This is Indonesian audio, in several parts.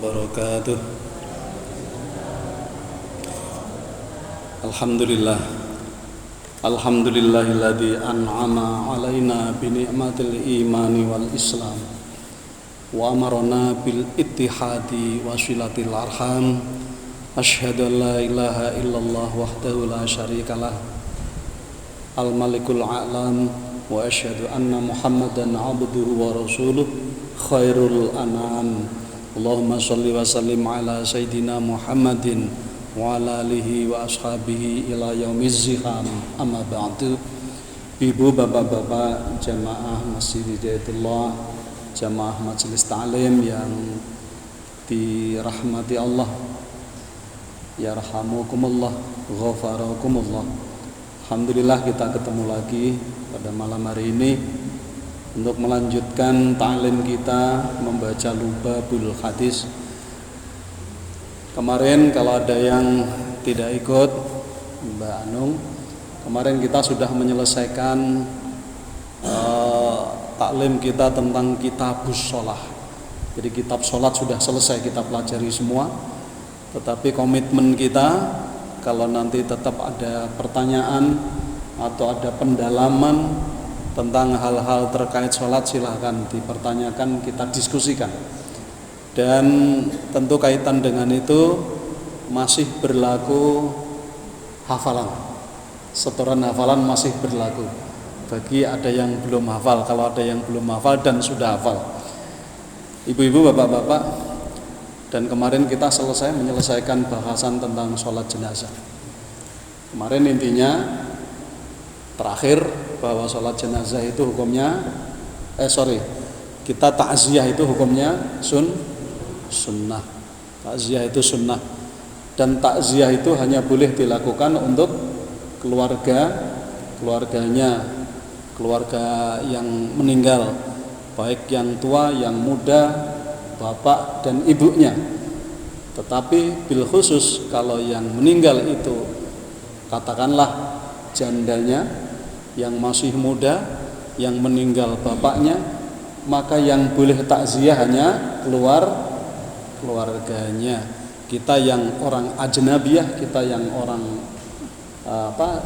wabarakatuh. Alhamdulillah. Alhamdulillahilladzi an'ama alaina bi ni'matil imani wal islam wa amarna bil ittihadi wa silatil arham. Asyhadu an la ilaha illallah wahdahu la syarikalah al malikul a'lam wa asyhadu anna muhammadan abduhu wa rasuluh khairul anam. Allahumma shalli wa sallim ala sayyidina Muhammadin wa ala alihi wa ashabihi ila yaumiz ziham. Amma ba'du. Ibu bapak-bapak jamaah Masjid Hidayatullah, jamaah majelis ta'lim yang dirahmati Allah, yarhamukumullah, ghafarakumullah. Alhamdulillah kita ketemu lagi pada malam hari ini untuk melanjutkan ta'lim kita membaca Lubabul Hadis. Kemarin kalau ada yang tidak ikut Mbak Anung, kemarin kita sudah menyelesaikan taklim kita tentang kitabus sholah. Jadi kitab sholat sudah selesai kita pelajari semua. Tetapi komitmen kita kalau nanti tetap ada pertanyaan atau ada pendalaman tentang hal-hal terkait sholat, silahkan dipertanyakan, kita diskusikan. Dan tentu kaitan dengan itu masih berlaku hafalan. Setoran hafalan masih berlaku bagi ada yang belum hafal. Kalau ada yang belum hafal dan sudah hafal, ibu-ibu, bapak-bapak, dan kemarin kita menyelesaikan bahasan tentang sholat jenazah. Kemarin intinya terakhir bahwa sholat jenazah itu hukumnya kita takziah itu hukumnya sunnah. Takziah itu sunnah, dan takziah itu hanya boleh dilakukan untuk keluarga yang meninggal, baik yang tua, yang muda, bapak dan ibunya. Tetapi bil khusus kalau yang meninggal itu katakanlah jandanya yang masih muda, yang meninggal bapaknya, maka yang boleh takziah hanya keluarganya. Kita yang orang ajnabiyah, kita yang orang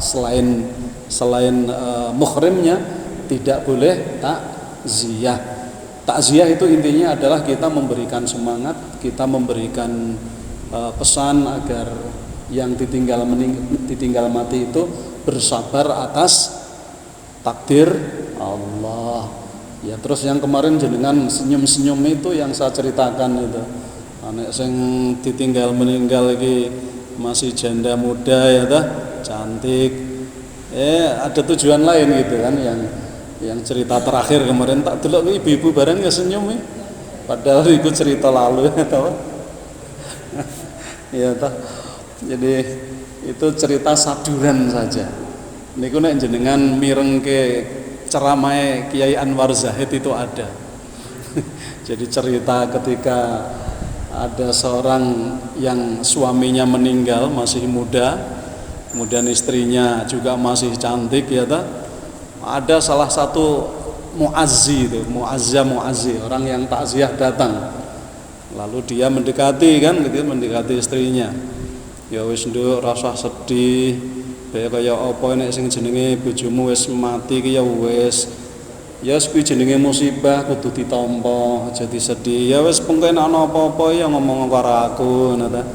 selain muhrimnya tidak boleh takziah. Takziah itu intinya adalah kita memberikan semangat, kita memberikan pesan agar yang ditinggal mati itu bersabar atas takdir Allah. Ya, terus yang kemarin jenengan senyum-senyum itu yang saya ceritakan itu. Anak sing ditinggal meninggal iki masih janda muda ya dah, cantik. Ada tujuan lain gitu kan, yang cerita terakhir kemarin tak delok ibu-ibu bareng ya senyum ya. Padahal itu cerita lalu ya tahu. Ya tahu. Jadi itu cerita saduran saja. Niku nek jenengan mireng ke ceramah Kiai Anwar Zahid itu ada. Jadi cerita ketika ada seorang yang suaminya meninggal masih muda, kemudian istrinya juga masih cantik ya ta. Ada salah satu muazzi, orang yang takziah datang. Lalu dia mendekati istrinya. Ya wis nduk rasa sedih, kaya apa nek sing jenenge bojomu wis mati ki ya wis. Ya kuwi jenenge musibah kudu ditampa, aja disedih. Ya wis pengko nek ana apa-apa ya ngomong karo aku ngono ta.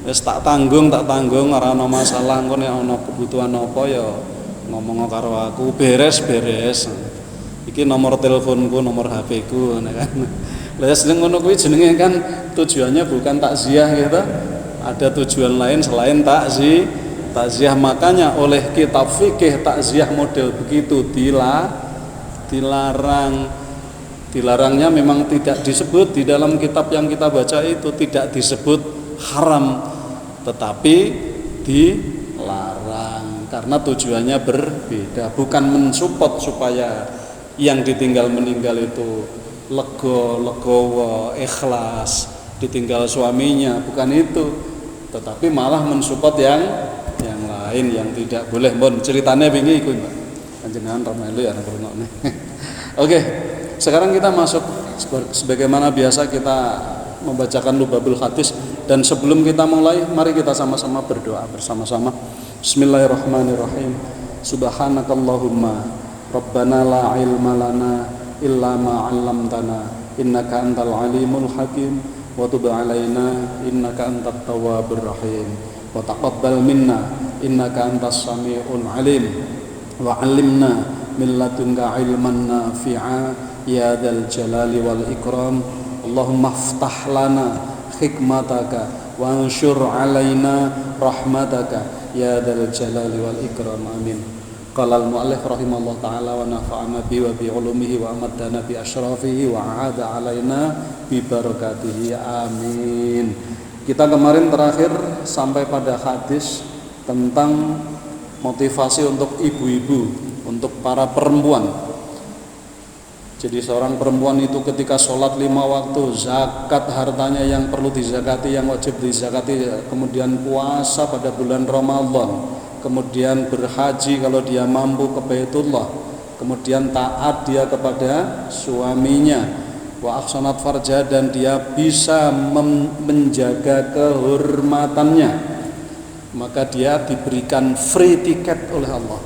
Wis tak tanggung ora ana masalah, engko nek ana kebutuhan apa ya ngomong karo aku, beres. Iki nomor teleponku, nomor HP-ku ngono kan. Lah seneng ngono kuwi jenenge kan tujuannya bukan takziah gitu. Ada tujuan lain selain takziah. Makanya oleh kitab fikih takziah model begitu dilarang. Dilarangnya memang tidak disebut di dalam kitab yang kita baca itu, tidak disebut haram, tetapi dilarang karena tujuannya berbeda. Bukan mensupport supaya yang ditinggal meninggal itu legowo, ikhlas ditinggal suaminya, bukan itu, tetapi malah mensupport yang lain yang tidak boleh. Bon ceritanya begini iku Mbak. Panjenengan ramelu ya ngrungokne. Oke, sekarang kita masuk sebagaimana biasa kita membacakan Lubabul Hadis. Dan sebelum kita mulai, mari kita sama-sama berdoa bersama-sama. Bismillahirrahmanirrahim. Subhanakallahumma Rabbana la ilma lana illa ma 'allamtana innaka antal alimul hakim wa tub 'alaina innaka antat tawwabur rahim wa taqabbal minna innaka antas samiul alim wa 'allimna min ladunka ilman nafi'a ya dzal jalali wal ikram. Allahumma iftah lana hikmataka wa ansyur 'alaina rahmataka ya dzal jalali wal ikram. Amin. Qala al-mu'allif rahimallahu ta'ala wa nafa'ana bi wa bi ulumihi wa amaddana bi asyrafihi wa a'ada 'alaina bi barakatihi. Amin. Kita kemarin terakhir sampai pada hadis tentang motivasi untuk ibu-ibu, untuk para perempuan. Jadi seorang perempuan itu ketika sholat 5 waktu, zakat hartanya yang perlu dizakati, yang wajib dizakati, kemudian puasa pada bulan Ramadan, kemudian berhaji kalau dia mampu ke Baitullah, kemudian taat dia kepada suaminya, wa ahsanat farja, dan dia bisa menjaga kehormatannya, maka dia diberikan free tiket oleh Allah,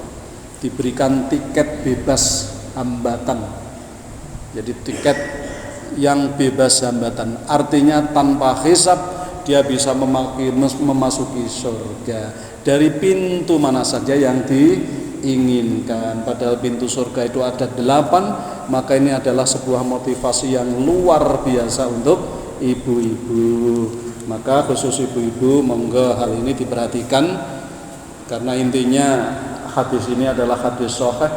diberikan tiket bebas hambatan. Jadi tiket yang bebas hambatan, artinya tanpa hisab dia bisa memasuki surga dari pintu mana saja yang diinginkan. Padahal pintu surga itu ada 8, maka ini adalah sebuah motivasi yang luar biasa untuk ibu-ibu. Maka khusus ibu-ibu, monggo hal ini diperhatikan, karena intinya hadis ini adalah hadis sahih,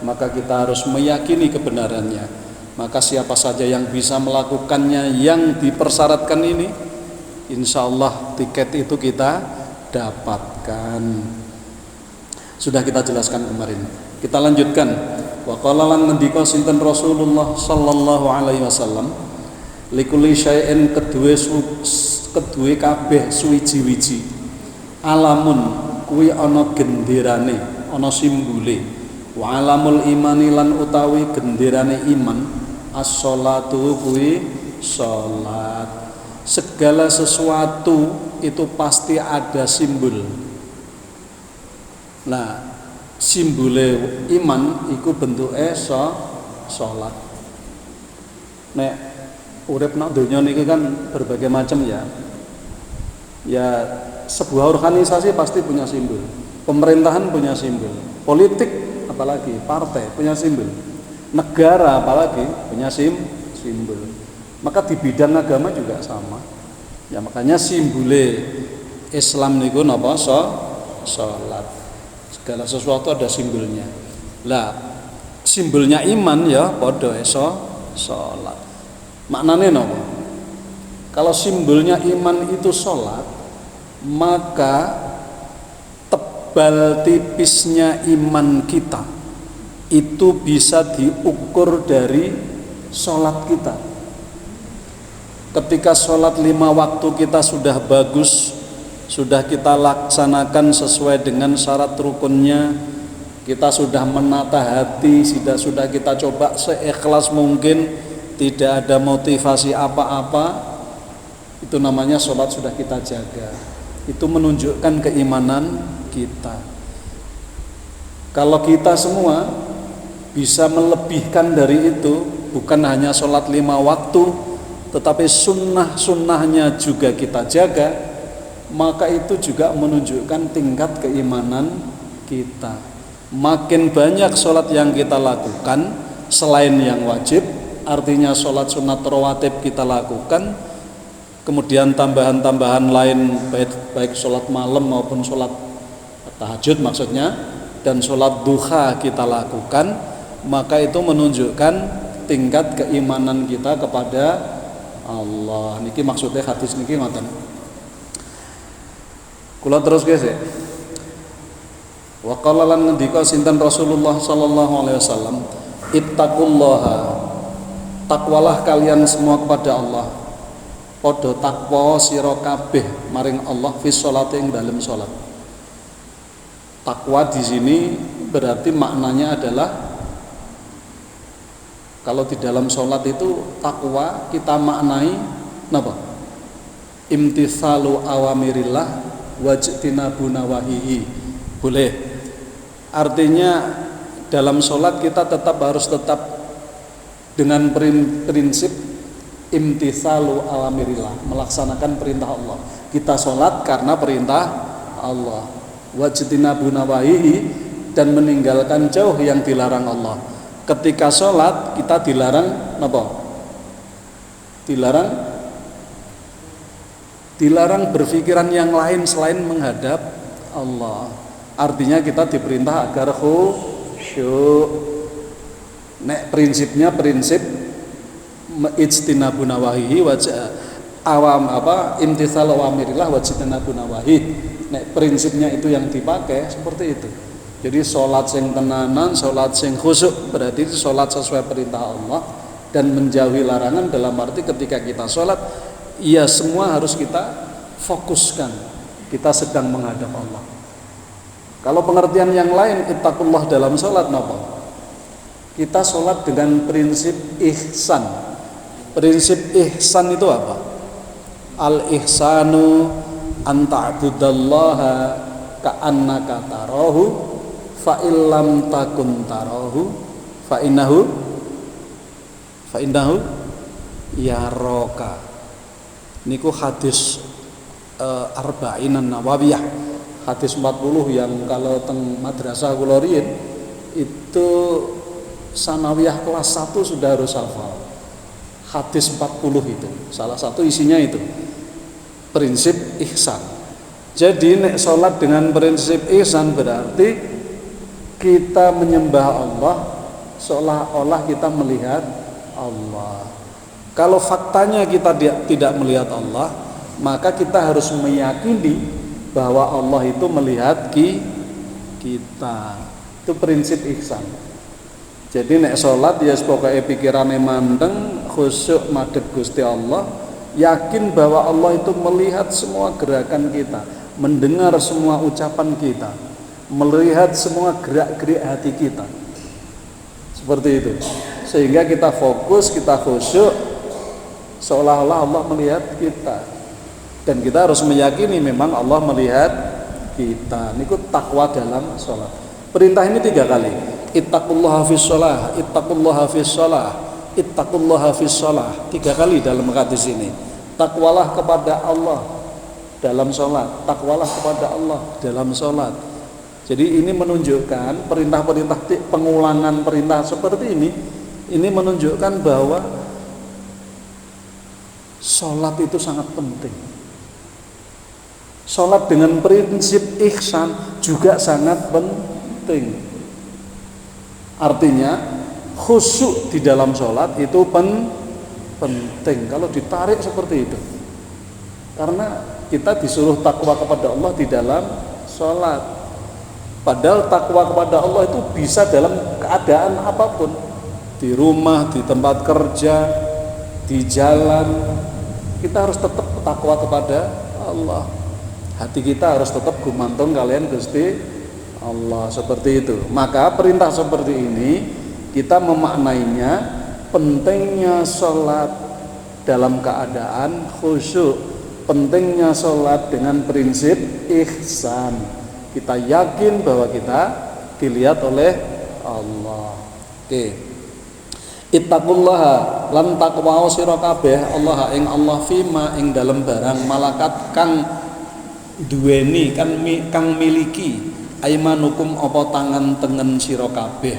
maka kita harus meyakini kebenarannya. Maka siapa saja yang bisa melakukannya yang dipersyaratkan ini, insya Allah tiket itu kita dapatkan. Sudah kita jelaskan kemarin. Kita lanjutkan. Wa qala lan ngendika sinten Rasulullah sallallahu alaihi wasallam, likulli syai'in kedue kabeh suwiji-wiji, alamun kuwi ana genderane, ana simbole. Wa alamul imani lan utawi genderane iman, as-sholatu kuwi salat. Segala sesuatu itu pasti ada simbol. Nah, simbole iman iku bentuke salat. Nek urip nang donya niki kan berbagai macam ya. Ya, sebuah organisasi pasti punya simbol. Pemerintahan punya simbol. Politik apalagi partai punya simbol. Negara apalagi punya simbol. Maka di bidang agama juga sama. Ya makanya simbole Islam niku napa? Salat. Segala sesuatu ada simbolnya. Lah, simbolnya iman ya padha salat. Maknane napa? Kalau simbolnya iman itu salat, maka tebal tipisnya iman kita itu bisa diukur dari sholat kita. Ketika sholat 5 waktu kita sudah bagus, sudah kita laksanakan sesuai dengan syarat rukunnya, kita sudah menata hati, sudah kita coba seikhlas mungkin, tidak ada motivasi apa-apa, itu namanya sholat sudah kita jaga. Itu menunjukkan keimanan kita. Kalau kita semua bisa melebihkan dari itu, bukan hanya sholat 5 waktu, tetapi sunnah-sunnahnya juga kita jaga, maka itu juga menunjukkan tingkat keimanan kita. Makin banyak sholat yang kita lakukan selain yang wajib, artinya sholat sunat rawatib kita lakukan, kemudian tambahan-tambahan lain baik sholat malam maupun sholat tahajud maksudnya, dan sholat duha kita lakukan, maka itu menunjukkan tingkat keimanan kita kepada Allah. Niki maksudnya hadis niki ngoten. Kula terus guys ya. Wa qala lan ngendika sinten Rasulullah sallallahu alaihi wasallam, ittaqullaha, takwalah kalian semua kepada Allah. Padha takwa sira kabeh maring Allah fi sholati ing dalem salat. Takwa di sini berarti maknanya adalah, kalau di dalam sholat itu takwa kita maknai apa? imtitsalu awamirillah wajtinabu nawahihi. Boleh. Artinya dalam sholat kita harus tetap dengan prinsip imtitsalu awamirillah, melaksanakan perintah Allah. Kita sholat karena perintah Allah. Wajtinabu nawahihi, dan meninggalkan jauh yang dilarang Allah. Ketika sholat kita dilarang apa? Dilarang berpikiran yang lain selain menghadap Allah. Artinya kita diperintah agar khusyuk. Nek prinsipnya prinsip ijtinabu nawahihi imtitsal awamirillah wajtinabu nawahi. Nek prinsipnya itu yang dipakai seperti itu. Jadi sholat sing tenanan, sholat sing khusyuk, berarti itu sholat sesuai perintah Allah dan menjauhi larangan. Dalam arti ketika kita sholat, ya semua harus kita fokuskan, kita sedang menghadap Allah. Kalau pengertian yang lain ittaqullah dalam sholat napa? Kita sholat dengan prinsip ihsan. Prinsip ihsan itu apa? Al-ihsanu an ta'budallaha ka'annaka tarahu fa illam takun tarahu fa innahu yaraka. Niku hadis arba'in nawawiyah, hadis 40 yang kalau teng madrasah kula riyin itu sanawiyah kelas 1 sudah harus hafal. Hadis 40 itu salah satu isinya itu prinsip ihsan. Jadi nek salat dengan prinsip ihsan berarti kita menyembah Allah seolah-olah kita melihat Allah. Kalau faktanya kita tidak melihat Allah, maka kita harus meyakini bahwa Allah itu melihat kita. Itu prinsip ihsan. Jadi nek salat ya pokoke pikirane mandeng, khusyuk madhep Gusti Allah, yakin bahwa Allah itu melihat semua gerakan kita, mendengar semua ucapan kita, melihat semua gerak-gerik hati kita. Seperti itu. Sehingga kita fokus, kita khusyuk seolah-olah Allah melihat kita. Dan kita harus meyakini memang Allah melihat kita. Niku takwa dalam sholat. Perintah ini 3 kali. Ittaqullaha fis shalah, ittaqullaha fis shalah, ittaqullaha fis shalah. 3 kali dalam hadis ini. Takwalah kepada Allah dalam sholat, takwalah kepada Allah dalam sholat. Jadi ini menunjukkan perintah-perintah, pengulangan perintah seperti ini menunjukkan bahwa sholat itu sangat penting. Sholat dengan prinsip ihsan juga sangat penting. Artinya khusyuk di dalam sholat itu penting. Kalau ditarik seperti itu, karena kita disuruh takwa kepada Allah di dalam sholat. Padahal takwa kepada Allah itu bisa dalam keadaan apapun, di rumah, di tempat kerja, di jalan, kita harus tetap takwa kepada Allah. Hati kita harus tetap gumantung kalian Gusti Allah, seperti itu. Maka perintah seperti ini kita memaknainya pentingnya sholat dalam keadaan khusyuk, pentingnya sholat dengan prinsip ihsan. Kita yakin bahwa kita dilihat oleh Allah. Oke. Ittaqullaha lan takwa sira kabeh Allah ing Allah fima ing dalem barang malakat kang duweni kang miliki aimanukum apa tangan tengen sira kabeh.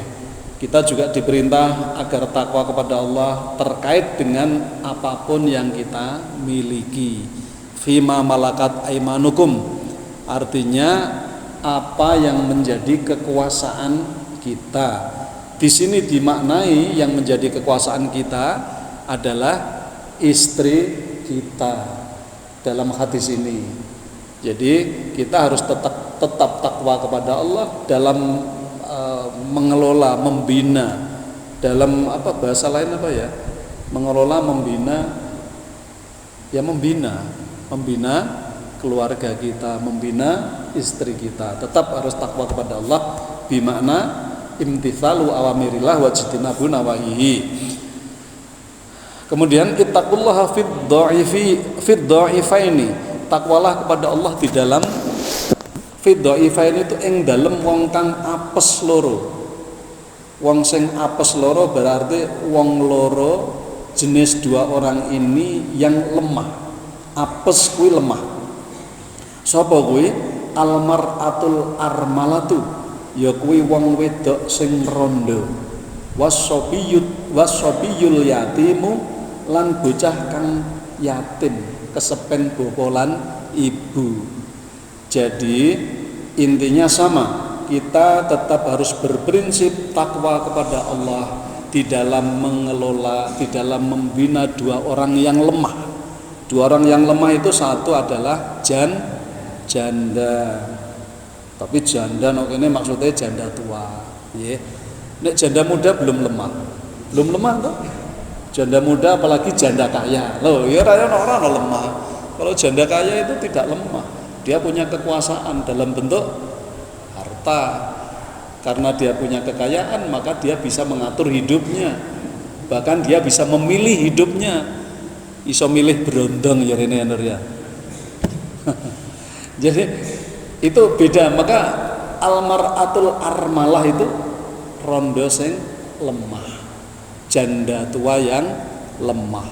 Kita juga diperintah agar takwa kepada Allah terkait dengan apapun yang kita miliki. Fima malakat aimanukum artinya apa yang menjadi kekuasaan kita. Di sini dimaknai yang menjadi kekuasaan kita adalah istri kita dalam hadis ini. Jadi kita harus tetap takwa kepada Allah dalam mengelola, membina. Dalam bahasa lain ya? Mengelola, membina. Ya membina keluarga kita, membina istri kita. Tetap harus takwa kepada Allah bimakna imtitsalu awamirillah wajtinabu nawahihi. Kemudian ittaqullaha fid dha'ifaini. Takwalah kepada Allah di dalam fid dha'ifaini itu ing dalem wong kang apes loro. Wong sing apes loro berarti wong loro jenis dua orang ini yang lemah. Apes kuwi lemah. Sapa kuwi? Almar'atul armalatu. Ya kuwi wong wedok sing rondo. Wassobiyul yatimu lan bocah kang yatim kesepen bapa lan ibu. Jadi intinya sama, kita tetap harus berprinsip takwa kepada Allah di dalam mengelola, di dalam membina dua orang yang lemah. Dua orang yang lemah itu satu adalah janda. Tapi janda ini maksudnya janda tua, ya. Nek janda muda belum lemah tuh. Janda muda apalagi janda kaya. Loh, ya orang lemah. Kalau janda kaya itu tidak lemah. Dia punya kekuasaan dalam bentuk harta. Karena dia punya kekayaan, maka dia bisa mengatur hidupnya. Bahkan dia bisa memilih hidupnya. Iso milih berondong ya ini ya. Jadi itu beda. Maka almar'atul armalah itu rondo sing lemah. Janda tua yang lemah.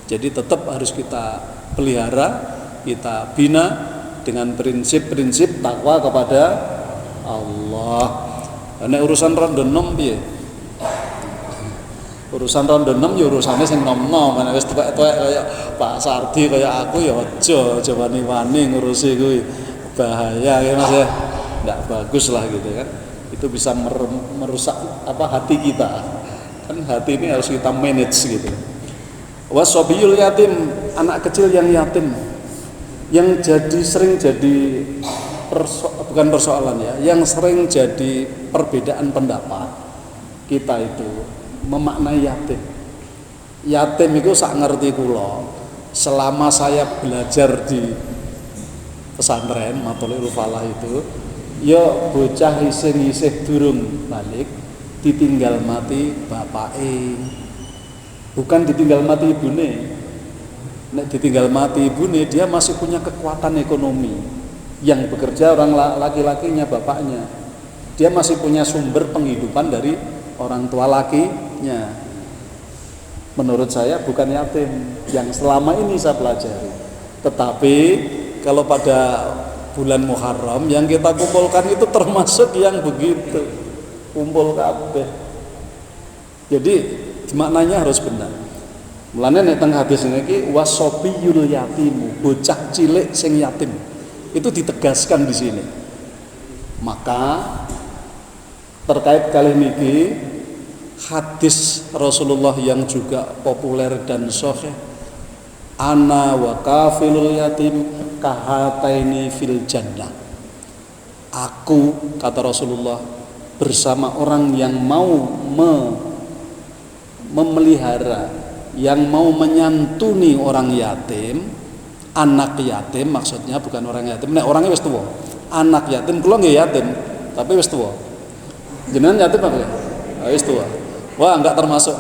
Jadi tetap harus kita pelihara, kita bina dengan prinsip-prinsip takwa kepada Allah. Nek urusan rondo nom piye? Urusan rondo nom ya urusane sing nom-nom, nek wis tuwek-tuwek kaya Pak Sardi kaya aku ya aja wani-wani ngurusi kuwi. Bahaya ya Mas ya. Enggak bagus lah gitu kan. Itu bisa merusak hati kita. Kan hati ini harus kita manage gitu. Wasobiyul yatim, anak kecil yang yatim, yang sering jadi bukan persoalan ya, yang sering jadi perbedaan pendapat kita itu memaknai yatim. Yatim itu sak ngerti kula. Selama saya belajar di pesantren Matulul Falah itu, ya bocah isih durung balik ditinggal mati bapake, bukan ditinggal mati ibune. Nek ditinggal mati ibune, dia masih punya kekuatan ekonomi. Yang bekerja orang laki-lakinya, bapaknya. Dia masih punya sumber penghidupan dari orang tua lakinya. Menurut saya bukan yatim yang selama ini saya pelajari. Tetapi kalau pada bulan Muharram yang kita kumpulkan itu termasuk yang begitu. Kumpul kabeh. Jadi maknanya harus benar. Mulane nek teng hadis niki wasobiyul yatimu, bocah cilik sing yatim. Itu ditegaskan di sini. Maka terkait kali niki hadis Rasulullah yang juga populer dan sahih, ana wa kafilul yatim kahataini fil jannah. Aku, kata Rasulullah, bersama orang yang mau memelihara, yang mau menyantuni orang yatim, anak yatim maksudnya, bukan orang yatim. Nek orangnya wis tuwa. Anak yatim, kula nggih yatim, tapi wis tuwa. Jenengan yatim apa ya? Wis tuwa. Wah, enggak termasuk.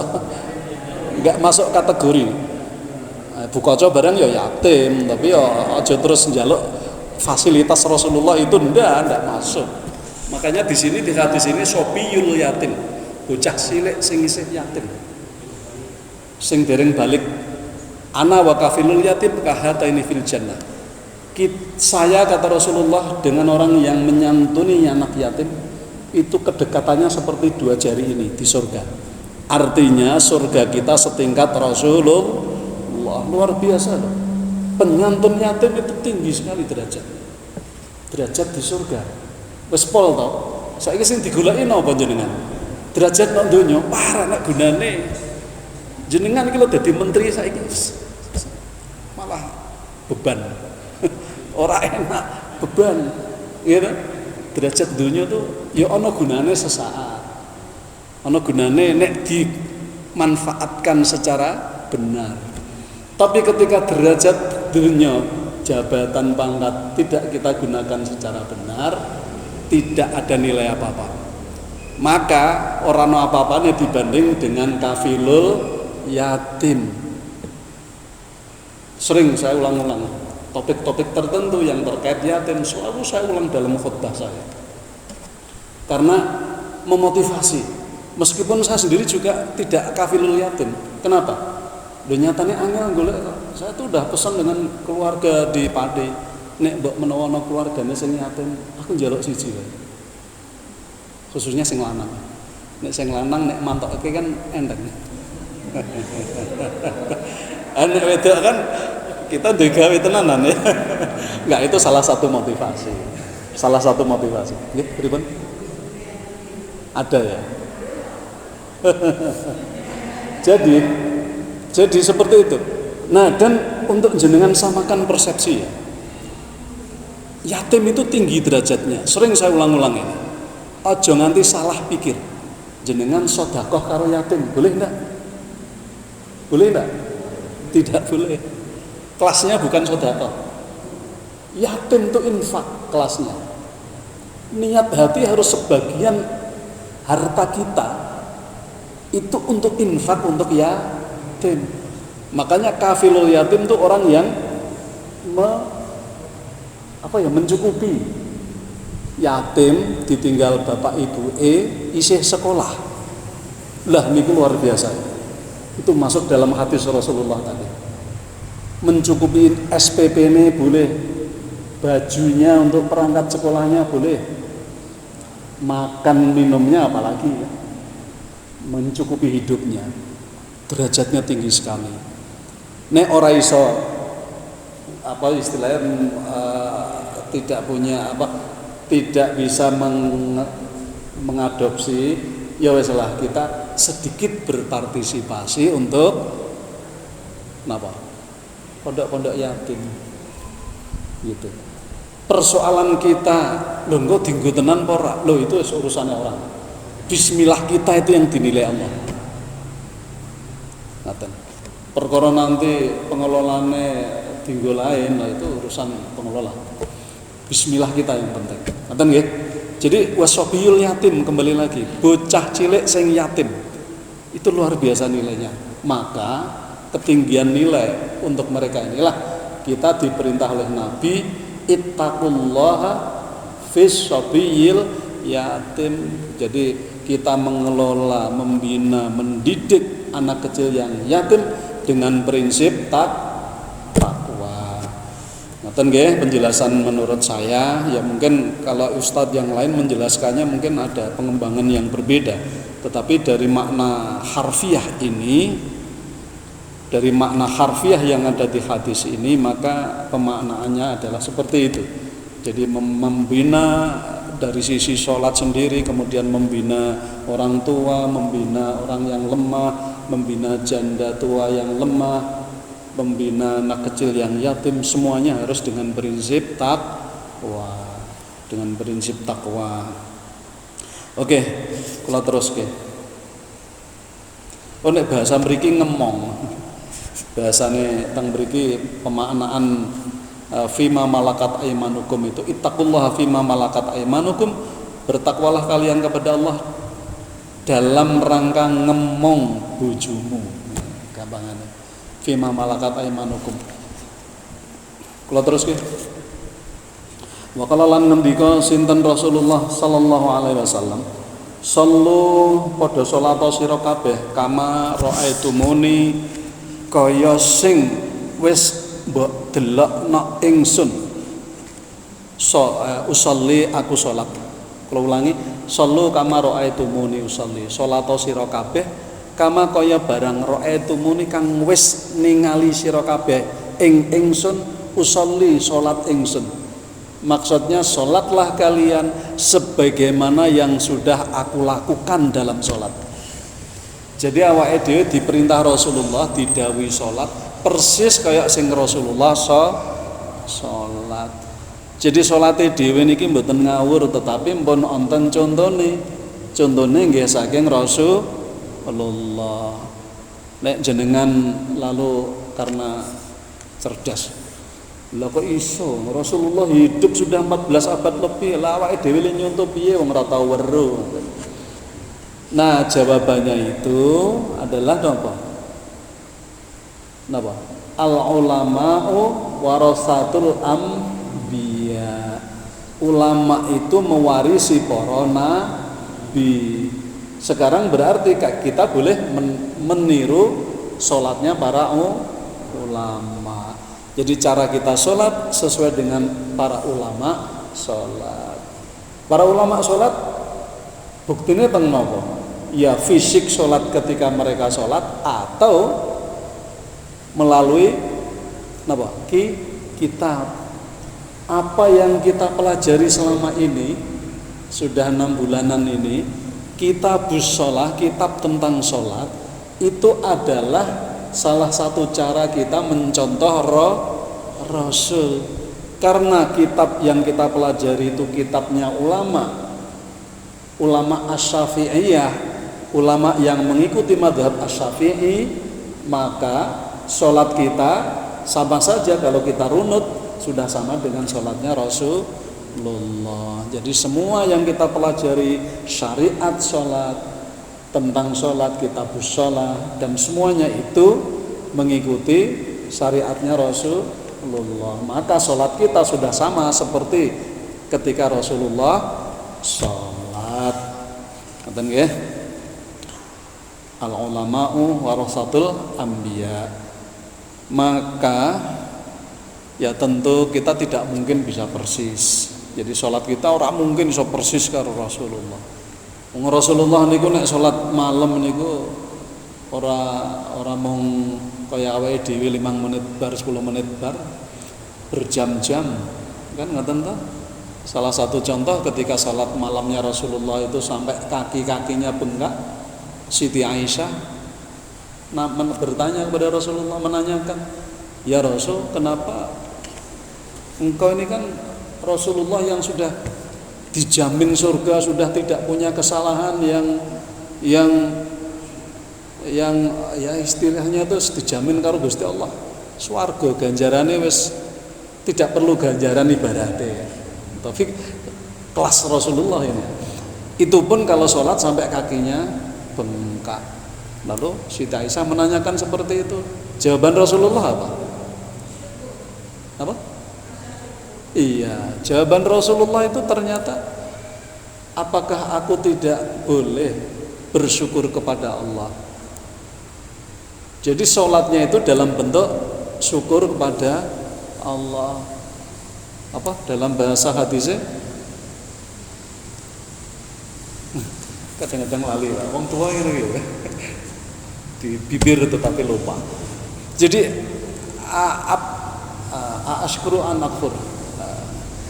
Enggak masuk kategori. Bu Koco bareng ya yatim, tapi ya aja terus njaluk fasilitas Rasulullah itu ndak masuk. Makanya di sini di hadis ini sobiyul yatim, bocah cilik sing isih yatim, sing dereng balik. Ana wa kafilul yatim kahataini fil jannah. Saya, kata Rasulullah, dengan orang yang menyantuni anak yatim itu kedekatannya seperti dua jari ini di surga. Artinya surga kita setingkat Rasulullah. Luar biasa loh. Penyantun yatim itu tinggi sekali derajat di surga. Wis pol to. Saiki sing digoleki napa jenengan? Derajat nang donya parah nek gunane. Jenengan iki lho dadi menteri saiki malah beban. Ora enak, beban. Iya. Derajat donya tuh ya ana gunane sesaat. Ana gunane nek dimanfaatkan secara benar. Tapi ketika derajat dunia, jabatan, pangkat tidak kita gunakan secara benar, tidak ada nilai apa-apa. Maka orang apa-apanya dibanding dengan kafilul yatim. Sering saya ulang-ulang topik-topik tertentu yang terkait yatim selalu saya ulang dalam khutbah saya. Karena memotivasi. Meskipun saya sendiri juga tidak kafilul yatim. Kenapa? Nyatanya angel golek. Saya tuh udah pesan dengan keluarga di Pade. Nek mbok menawa ana keluargane sing yatim, aku njaluk siji wae. Khususnya sing lanang. Nek sing lanang nek mantokke kan enteng. Nek wedok kan kita duwe gawe tenanan ya. Enggak, itu salah satu motivasi. Salah satu motivasi. Nggih, pripun? Ada ya. Jadi seperti itu. Nah, dan untuk jenengan samakan persepsi ya. Yatim itu tinggi derajatnya. Sering saya ulang-ulang ini. Ojo nganti salah pikir. Jenengan sedekah karo yatim, boleh enggak? Boleh enggak? Tidak boleh. Kelasnya bukan sedekah. Yatim itu infak kelasnya. Niat hati harus sebagian harta kita itu untuk infak untuk yatim. Makanya kafilul yatim itu orang yang mencukupi. Yatim ditinggal bapak ibu isih sekolah. Lah niku luar biasa. Itu masuk dalam hadis Rasulullah tadi. Mencukupi SPP-nya boleh, bajunya untuk perangkat sekolahnya boleh, makan minumnya apalagi ya. Mencukupi hidupnya, derajatnya tinggi sekali. Nek ora iso istilahnya tidak punya tidak bisa mengadopsi, ya wes lah kita sedikit berpartisipasi untuk pondok-pondok yatim gitu. Persoalan kita lho engko dienggo tenan apa ora? Lho itu urusannya orang. Bismillah kita itu yang dinilai Allah. Ngaten. Perkara nanti pengelolaannya dienggo lain, lah itu urusan pengelola. Bismillah kita yang penting. Ngaten nggih? Jadi wasobiyul yatim, kembali lagi, bocah cilik sing yatim. Itu luar biasa nilainya. Maka ketinggian nilai untuk mereka inilah kita diperintah oleh Nabi, ittaqullaha fis sabiyil yatim. Jadi kita mengelola, membina, mendidik anak kecil yang yatim dengan prinsip takwa. Ngoten nggih penjelasan menurut saya, ya mungkin kalau ustadz yang lain menjelaskannya mungkin ada pengembangan yang berbeda. Tetapi dari makna harfiah ini, dari makna harfiah yang ada di hadis ini, maka pemaknaannya adalah seperti itu. Jadi membina dari sisi sholat sendiri, kemudian membina orang tua, membina orang yang lemah, membina janda tua yang lemah, membina anak kecil yang yatim, semuanya harus dengan prinsip takwa. Dengan prinsip takwa. Oke, kula terus ke. Nek bahasa mriki ngemong. Bahasane teng mriki pemaknaan fima malakat aimanukum itu ittaqullaha fima malakat aimanukum, bertakwalah kalian kepada Allah dalam rangka ngemong bojomu. Gampangane fima malakat aimanukum. Kula terus ke. Wa qala lan ngendika sinten Rasulullah sallallahu alaihi wasallam, sallu padha salat sira kabeh kama raaitumuni, kaya sing wis mbok delokno ingsun. Usolli aku salat. Kula ulangi, sallu kama raaitumuni usolli. Salat sira kabeh kama kaya barang raaitumuni kang wis ningali sira kabeh ing ingsun usolli salat ingsun. Maksudnya sholatlah kalian sebagaimana yang sudah aku lakukan dalam sholat. Jadi awake dhewe diperintah Rasulullah didhawuhi sholat persis kayak sing Rasulullah sholat. Jadi sholate dhewe niki mboten ngawur, tetapi mpun wonten contone. Contone nggih saking Rasulullah. Nek jenengan lalu karena cerdas, lah kok iso Rasulullah hidup sudah 14 abad lebih, lah awake dhewe le nyonto piye wong ora tau weruh. Nah, jawabannya itu adalah napa? al ulama'u warasatul anbiya. Ulama itu mewarisi para nabi. Sekarang berarti kita boleh meniru sholatnya para ulama. Jadi cara kita sholat sesuai dengan para ulama sholat. Para ulama sholat buktinya teng nopo? Ya fisik sholat ketika mereka sholat atau melalui napa? Kitab. Apa yang kita pelajari selama ini sudah 6 bulanan ini, kitabus sholat, kitab tentang sholat itu adalah salah satu cara kita mencontoh Rasul. Karena kitab yang kita pelajari itu kitabnya ulama Asy-Syafi'iyah, ulama yang mengikuti mazhab Asy-Syafi'i, maka sholat kita sama saja kalau kita runut sudah sama dengan sholatnya Rasulullah. Jadi semua yang kita pelajari, syariat sholat, tentang sholat, kitabus sholat, dan semuanya itu mengikuti syariatnya Rasulullah. Maka sholat kita sudah sama seperti ketika Rasulullah sholat. Ngoten nggih? Al ulama'u warasatul anbiya. Maka ya tentu kita tidak mungkin bisa persis. Jadi sholat kita orang mungkin bisa persis karo Rasulullah. Rasulullah niku nek sholat malam niku ora mung kaya awake dhewe 5 menit bar 10 menit bar, berjam-jam. Kan ngoten to? Salah satu contoh ketika sholat malamnya Rasulullah itu sampai kaki-kakinya bengkak, Siti Aisyah bertanya kepada Rasulullah, menanyakan, "Ya Rasul, kenapa engkau ini kan Rasulullah yang sudah dijamin surga, sudah tidak punya kesalahan yang ya istilahnya itu dijamin karo Gusti Allah. Swarga ganjarane wis tidak perlu ganjaran ibadatnya." Taufik kelas Rasulullah ini. Itu pun kalau sholat sampai kakinya bengkak. Lalu Siti Aisyah menanyakan seperti itu. Jawaban Rasulullah apa? Apa? Iya, jawaban Rasulullah itu ternyata, apakah aku tidak boleh bersyukur kepada Allah? Jadi sholatnya itu dalam bentuk syukur kepada Allah. Apa dalam bahasa hadisnya? Kadang-kadang lali, wong tua gitu ya. Di bibir tetapi lupa. Jadi ashkuru an akfur.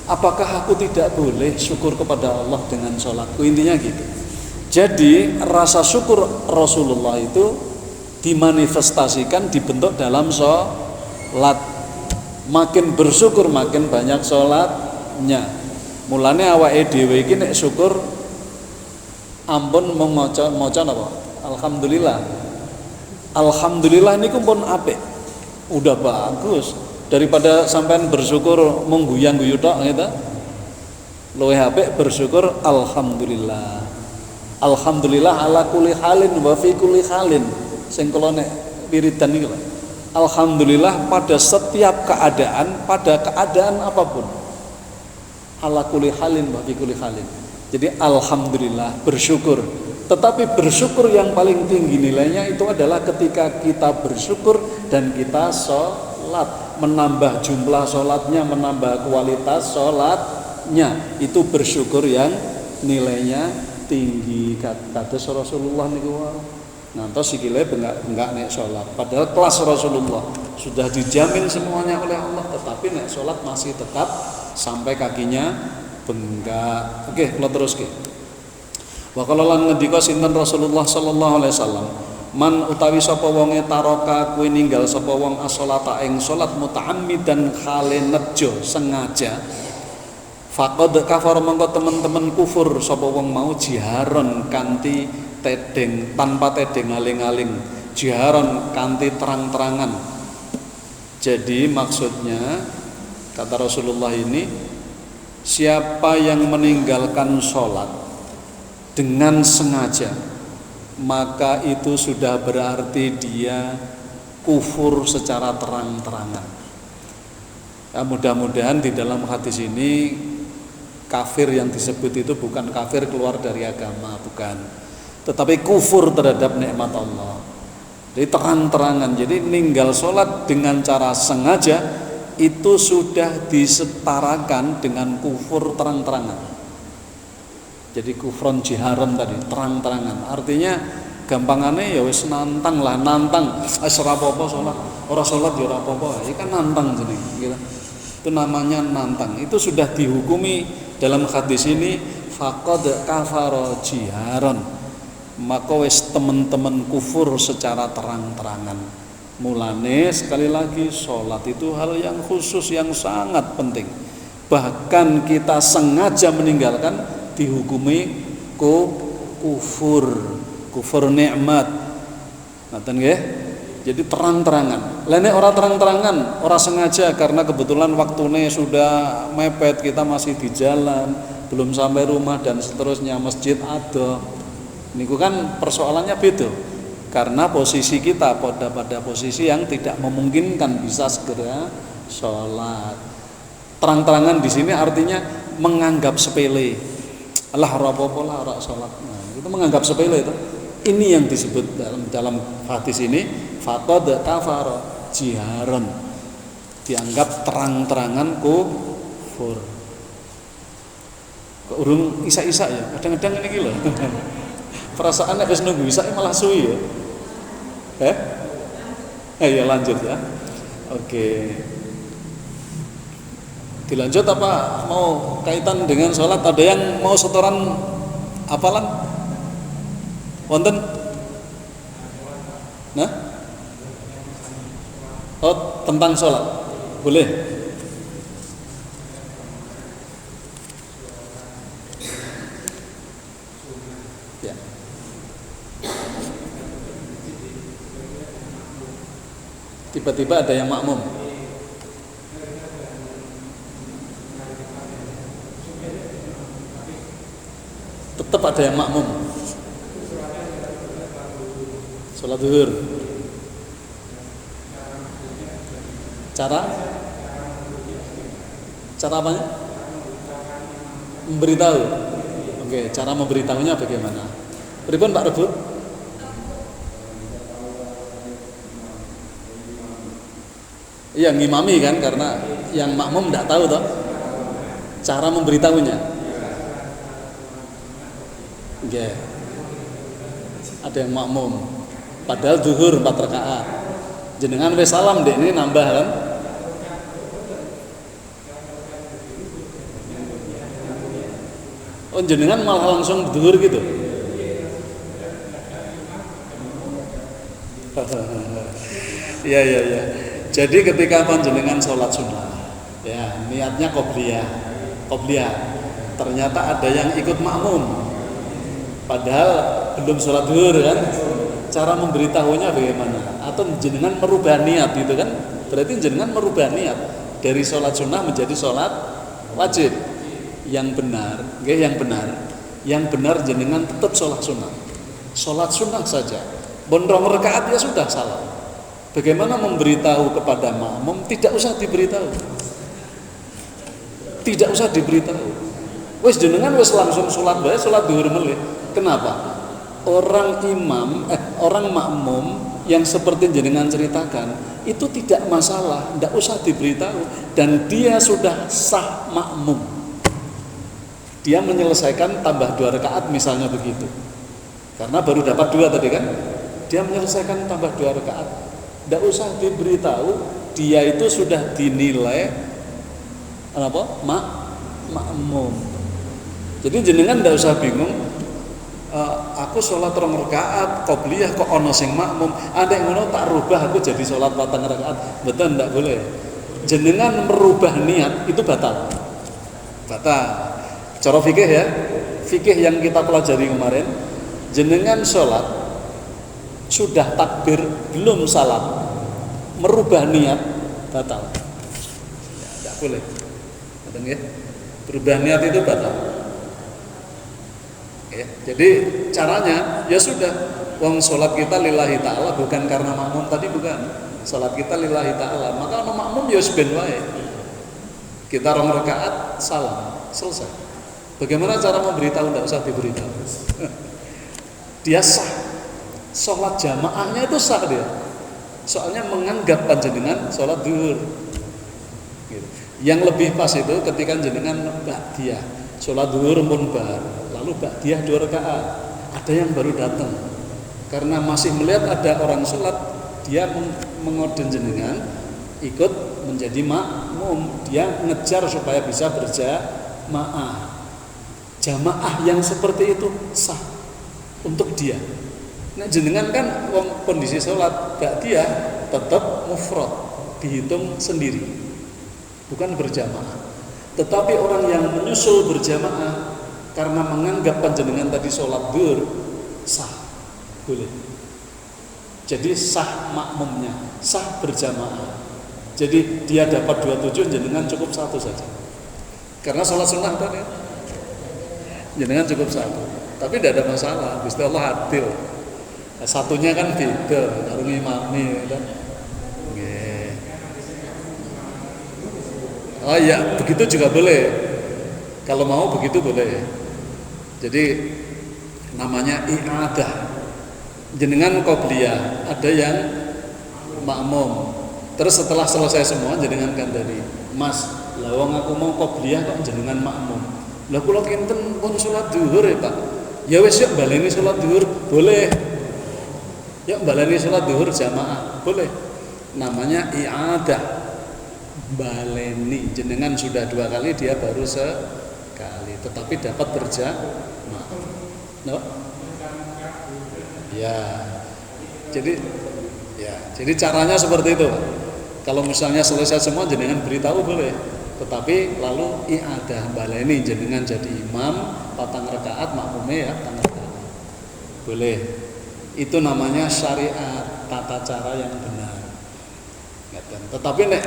Apakah aku tidak boleh syukur kepada Allah dengan sholatku? Intinya gitu. Jadi rasa syukur Rasulullah itu dimanifestasikan, dibentuk dalam sholat. Makin bersyukur makin banyak sholatnya. Mulane awake dhewe iki nek syukur ampun maca napa? Alhamdulillah. Alhamdulillah niku pun apik. Udah bagus. Daripada sampean bersyukur mung guyu-guyu tok gitu. Luwih apik bersyukur alhamdulillah. Alhamdulillah ala kulli halin wa fi kulli halin. Sing kula nek wiridan niku lho. Alhamdulillah pada setiap keadaan, pada keadaan apapun. Ala kulli halin wa fi kulli halin. Jadi alhamdulillah bersyukur. Tetapi bersyukur yang paling tinggi nilainya itu adalah ketika kita bersyukur dan kita sholat, menambah jumlah sholatnya, menambah kualitas sholatnya, itu bersyukur yang nilainya tinggi. Kata Rasulullah niku ngantos sikile bengak nek sholat, padahal kelas Rasulullah sudah dijamin semuanya oleh Allah, tetapi nek sholat masih tetap sampai kakinya bengkak. Oke, kula teruske. Wa qala lan ngendika sinten Rasulullah sallallahu alaihi wasallam, man utawi sapa wonge taroka kuwi ninggal sapa wong as-sholata ing salat muta'ammidan khale nejo sengaja, faqad kafar mongko teman-teman kufur sapa wong mau jiharon kanthi tedeng, tanpa tedeng aling-aling, jiharon kanthi terang-terangan. Jadi maksudnya kata Rasulullah ini, siapa yang meninggalkan sholat dengan sengaja, maka itu sudah berarti dia kufur secara terang-terangan. Ya, mudah-mudahan di dalam hadis ini kafir yang disebut itu bukan kafir keluar dari agama, bukan, tetapi kufur terhadap nikmat Allah. Jadi terang-terangan. Jadi ninggal sholat dengan cara sengaja itu sudah disetarakan dengan kufur terang-terangan. Jadi kufron jiharan tadi, terang-terangan. Artinya gampangannya ya wis nantang lah, nantang. Ora apa-apa sholat, ora sholat ya ora apa-apa. Ini kan nantang jeneng, gitu. Itu namanya nantang. Itu sudah dihukumi dalam hadis ini faqad kafara jiharan. Maka wis teman-teman kufur secara terang-terangan. Mulane sekali lagi sholat itu hal yang khusus yang sangat penting. Bahkan kita sengaja meninggalkan dihukumi kufur nikmat. Ngoten nggih? Jadi terang-terangan. Lah nek ora terang-terangan, ora sengaja karena kebetulan waktune sudah mepet, kita masih di jalan, belum sampai rumah dan seterusnya, masjid ada. Niku kan persoalannya beda. Karena posisi kita pada posisi yang tidak memungkinkan bisa segera sholat. Terang-terangan di sini artinya menganggap sepele. Allah apa-apa lah ora sholat. Nah, itu menganggap sepele itu. Ini yang disebut dalam hadis ini faqad kafara jiharan. Dianggap terang-terangan kufur. Kok urung isa-isa ya? Kadang-kadang ini lho. Perasaan nek wis nunggu isa malah suwi ya. Ya lanjut ya. Oke. Dilanjut apa mau kaitan dengan sholat? Ada yang mau setoran hafalan? Wonten? Nah? Oh, tentang sholat. Boleh? Ya. Tiba-tiba ada yang makmum. Tetap ada yang makmum. Sholat zuhur. Cara apanya? Memberitahu. Oke, cara memberitahunya bagaimana? Pripun Pak Rebut? Iya, ngimami kan, karena yang makmum tidak tahu toh cara memberitahunya. Yeah. Ada yang makmum padahal zuhur 4 rakaat. Jenengan wis salam dek ini nambah kan? Oh jenengan malah langsung zuhur gitu. Iya. Jadi ketika panjenengan sholat sunnah, ya niatnya qobliyah. Ternyata ada yang ikut makmum. Padahal belum sholat zuhur kan, cara memberitahunya bagaimana? Atau jenengan merubah niat gitu kan? Berarti jenengan merubah niat dari sholat sunnah menjadi sholat wajib. Yang benar jenengan tetap sholat sunnah saja. Bondrong rakaat ya sudah salah. Bagaimana memberitahu kepada makmum? Tidak usah diberitahu. Wes jenengan wes langsung sholat zuhur melih. Kenapa? Orang makmum yang seperti jenengan ceritakan itu tidak masalah, tidak usah diberitahu dan dia sudah sah makmum. Dia menyelesaikan tambah 2 rakaat misalnya begitu. Karena baru dapat 2 tadi kan? Dia menyelesaikan tambah 2 rakaat. Tidak usah diberitahu, dia itu sudah dinilai makmum. Jadi jenengan tidak usah bingung. Aku sholat 2 rakaat qobliyah kok ono sing makmum. Ada yang ngono tak rubah aku jadi sholat 4 rakaat. Betul tidak boleh. Jenengan merubah niat itu batal. Cara fikih ya. Fikih yang kita pelajari kemarin. Jenengan sholat sudah takbir belum salam, merubah niat batal. Ya, tidak boleh. Betul ya? Berubah niat itu batal. Ya, jadi caranya ya sudah, wong sholat kita lillahi ta'ala bukan karena makmum tadi, bukan. Salat kita lillahi ta'ala. Maka ono makmum ya ben wae. Kita 2 rakaat salam, selesai. Bagaimana cara memberitahu? Tidak usah diberitahu. Dia sah. Sholat jamaahnya itu sah dia. Soalnya menganggap panjenengan sholat duhur. Gitu. Yang lebih pas itu ketika jenengan ba'diyah. Sholat duhur pun bar, lalu ba'diyah 2 rakaat. Ada yang baru datang. Karena masih melihat ada orang sholat, dia mengodeng jenengan ikut menjadi makmum, dia ngejar supaya bisa berjamaah. Jamaah yang seperti itu sah untuk dia. Nah jenengan kan kondisi sholat gak dia tetap mufrad, dihitung sendiri, bukan berjamaah. Tetapi orang yang menyusul berjamaah karena menganggap panjenengan tadi sholat duhur sah, boleh. Jadi sah makmumnya, sah berjamaah. Jadi dia dapat 27, jenengan cukup 1 saja. Karena sholat sunnah tadi, jenengan cukup 1. Tapi tidak ada masalah, Gusti Allah adil. Nah, satunya kan beda, karo ngimami kan. Nggih. Oh iya, begitu juga boleh. Kalau mau begitu boleh. Jadi namanya i'adah. Jenengan qobliyah, ada yang makmum. Terus setelah selesai semua jenengan kandhani, "Mas, lah wong aku mau qobliyah kok jenengan makmum. Lah kula kinten pun salat zuhur ya, Pak." Ya wis yuk baleni salat zuhur, boleh. Yuk baleni salat zuhur jamaah, boleh. Namanya i'adah. Baleni, jenengan sudah 2 kali, dia baru sekali, tetapi dapat berjamaah. No? Ya. Jadi caranya seperti itu. Kalau misalnya selesai semua jenengan beritahu boleh. Tetapi lalu i'adah baleni jenengan jadi imam 4 rakaat, makmumnya ya 4 rakaat. Boleh. Itu namanya syariat, tata cara yang benar. Tetapi nek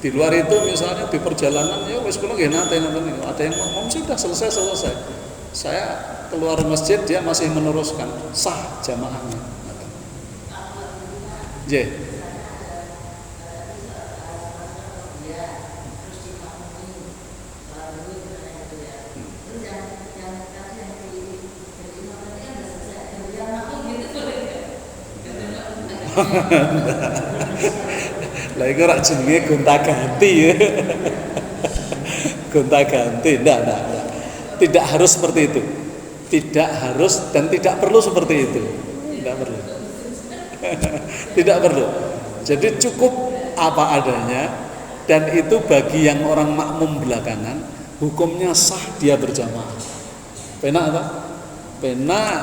di luar itu misalnya di perjalanan ya wis kula nggih nate ngoten niku. Ada yang makmum sudah selesai. Saya keluar masjid dia masih meneruskan, sah jamaahnya. J. Lah iku rak jenenge gonta-ganti ya. Gonta-ganti, enggak. Tidak harus seperti itu. Tidak harus dan tidak perlu seperti itu. Tidak perlu. Tidak perlu. Jadi cukup apa adanya, dan itu bagi yang orang makmum belakangan hukumnya sah dia berjamaah. Penak apa? Penak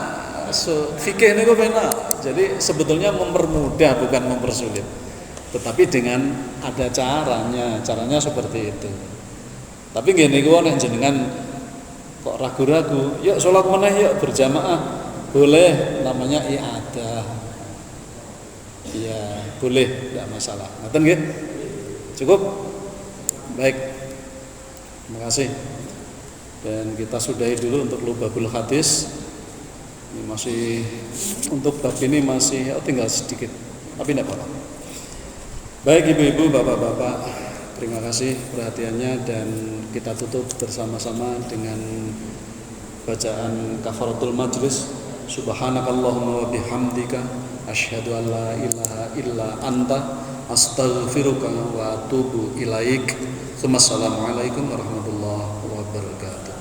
fikih niku penak. Jadi sebetulnya mempermudah bukan mempersulit. Tetapi dengan ada caranya seperti itu. Tapi nggih niku nek jenengan kok ragu-ragu, yuk sholat meneh yuk berjamaah, boleh, namanya i'adah. Ya, boleh, tidak masalah. Ngoten nggih? Cukup? Baik. Terima kasih. Dan kita sudahi dulu untuk lubabul hadis. Ini masih untuk bab ini masih tinggal sedikit. Tapi tidak apa-apa. Baik ibu-ibu, bapak-bapak, terima kasih perhatiannya dan kita tutup bersama-sama dengan bacaan kafaratul majlis. Subhanakallahumma wa bihamdika asyhadu an la ilaha illa anta astaghfiruka wa atubu ilaik. Assalamualaikum warahmatullahi wabarakatuh.